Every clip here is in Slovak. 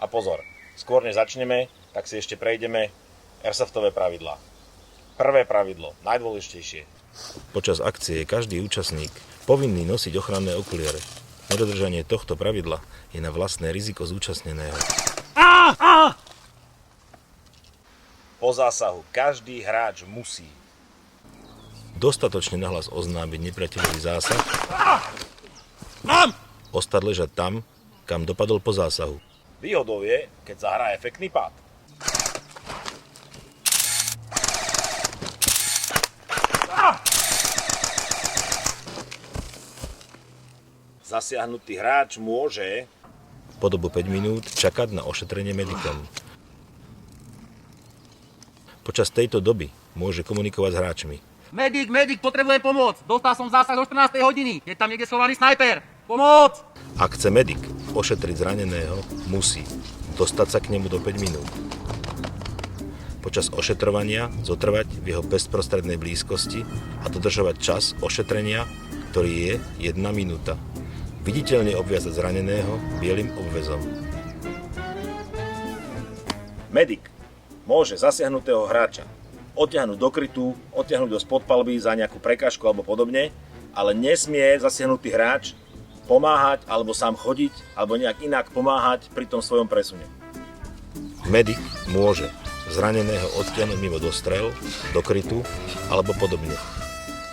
A pozor, skôr než začneme, tak si ešte prejdeme airsoftové pravidlá. Prvé pravidlo, najdôležitejšie. Počas akcie je každý účastník povinný nosiť ochranné okuliare. Nedodržanie tohto pravidla je na vlastné riziko zúčastneného. Po zásahu každý hráč musí Dostatočne nahlas oznámiť nepriateľový zásah, ostať ležať tam, kam dopadol po zásahu. Výhodou je, keď zahrá efektný pád. Zasiahnutý hráč môže Po dobu 5 minút čakať na ošetrenie medikom. Počas tejto doby môže komunikovať s hráčmi. Medic, potrebujem pomoc. Dostal som zásah do 14. hodiny. Je tam niekde schovaný snajper. Pomoc! Ak chce medic ošetriť zraneného, musí dostať sa k nemu do 5 minút. Počas ošetrovania zotrvať v jeho bezprostrednej blízkosti a dodržovať čas ošetrenia, ktorý je 1 minúta. Viditeľne obviazať zraneného bielým obväzom. medic. Môže zasiahnutého hráča odtiahnuť do krytu, odtiahnuť do spod palby za nejakú prekážku alebo podobne, ale nesmie zasiahnutý hráč pomáhať alebo sám chodiť alebo nejak inak pomáhať pri tom svojom presune. Medic môže zraneného odtiahnuť mimo dostrel, do krytu alebo podobne.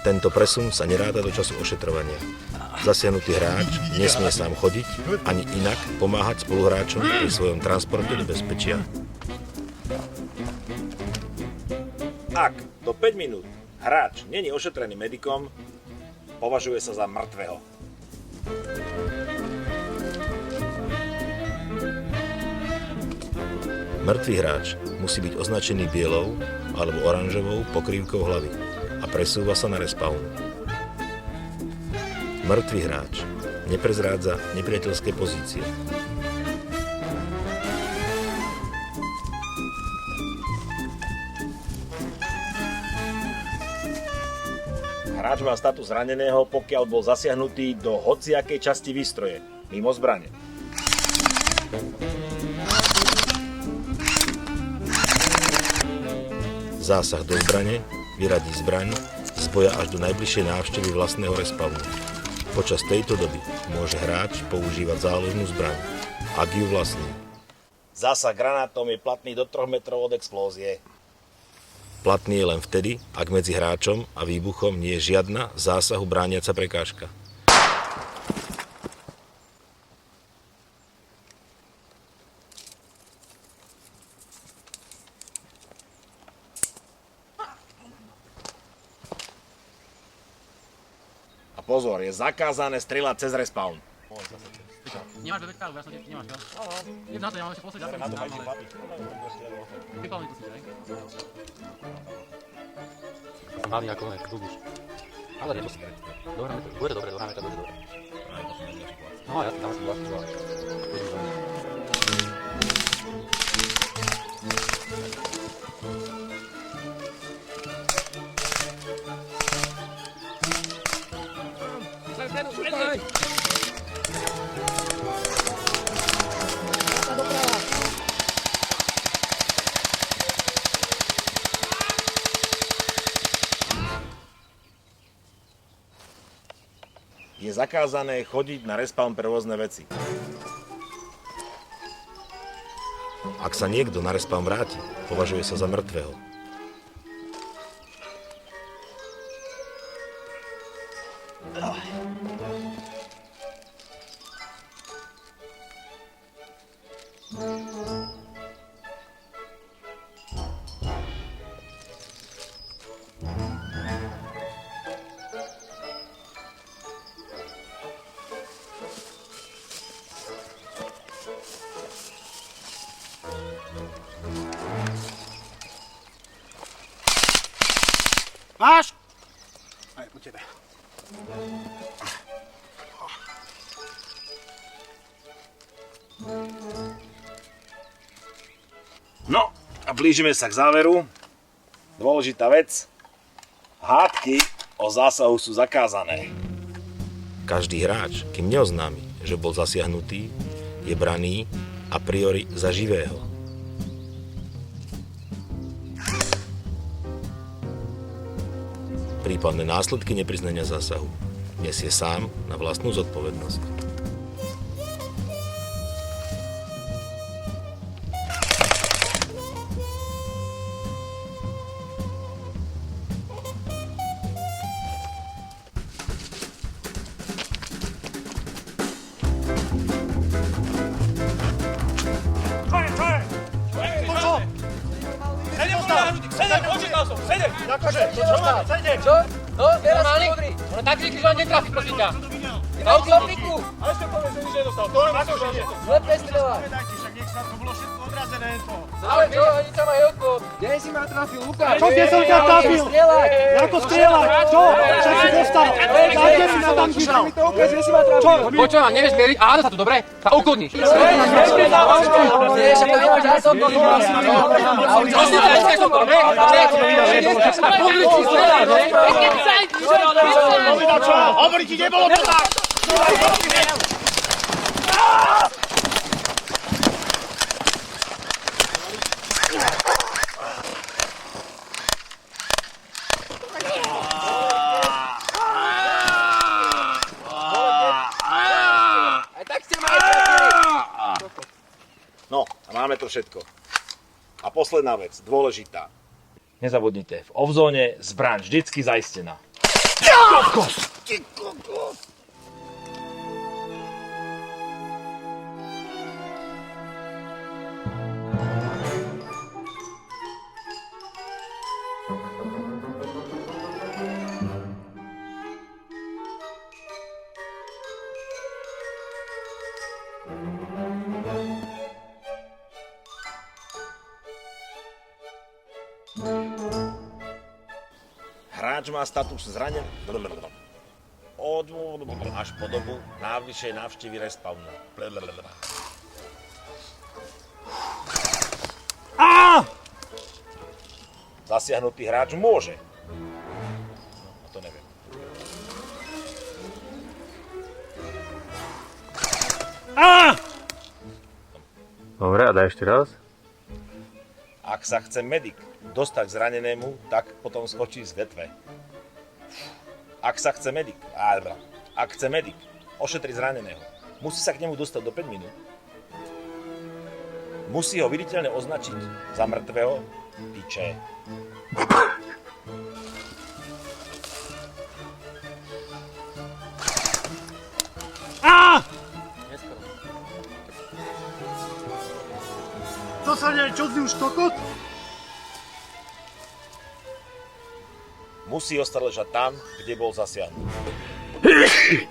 Tento presun sa neráta do času ošetrovania. Zasiahnutý hráč nesmie sám chodiť ani inak pomáhať spoluhráčom pri svojom transporte do bezpečia. Ak do 5 minút hráč není ošetrený medicom, považuje sa za mŕtvého. Mŕtvý hráč musí byť označený bielou alebo oranžovou pokrývkou hlavy a presúva sa na respawn. Mŕtvý hráč neprezrádza nepriateľské pozície. Hráč má status zraneného, pokiaľ bol zasiahnutý do hociakej časti výstroje, mimo zbrane. Zásah do zbrane vyradí zbraň z boja až do najbližšej návštevy vlastného respawnu. Počas tejto doby môže hráč používať záložnú zbraň, ak ju vlastní. Zásah granátom je platný do 3 metrov od explózie. Platný je len vtedy, ak medzi hráčom a výbuchom nie je žiadna zásahu brániaca prekážka. A pozor, je zakázané strieľať cez respawn. Nemáš bebečka, alebo ja som nemáš, jo? Idem na to, ja mám ešte posledný. Vypálni to si, hej? Mali ako ne, dúbiš. Ale nemusí. Bude dobre, dohráme to, bude dobre. No ja tam si vlastne zvlášť. Je zakázané chodiť na respawn pre rôzne veci. Ak sa niekto na respawn vráti, považuje sa za mŕtvého. Máš? Aj po tebe. No, a blížime sa k záveru. Dôležitá vec. Hádky o zásahu sú zakázané. Každý hráč, kým neoznámi, že bol zasiahnutý, je braný a priori za živého. Prípadné následky nepriznania zásahu nesie sám na vlastnú zodpovednosť. Čo? No, normálny? Ono tak rýchly, že on netrafí, prosím ťa. Na úkladníku. Ale ešte povie, že nič nedostal. To len ako, že nie. Lepne strieľa. Povedajte, však nech sa to bolo všetko odrazené. Ale čo, oni tam majú odkop. Kde si ma trafil, Lukáš? Čo, kde som ťa trafil? Ako strieľať? Čo? Čo si dostal? Ja kde si ma tam chytal? Čo? Počujem, vám nevieš mieriť? Áno, sa tu dobre? Sa ukludníš. Hovorí ti, nebolo to tak! No, a máme to všetko. A posledná vec, dôležitá. Nezabudnite, v off-zóne zbraň vždycky zaistená. Hráč má status zranený až po dobu najbližšej návštevy respawnu. Zasiahnutý hráč môže. No, to neviem. Dobre, a daj ešte raz. Ak sa chce medic dostať k zranenému, tak potom skočí z vetve. Ak chce medic ošetriť zraneného, musí sa k nemu dostať do 5 minút. Musí ho viditeľne označiť za mŕtvého piče. To sa nie, čo si už kokot? Musí ostať ležať tam, kde bol zasiahnutý.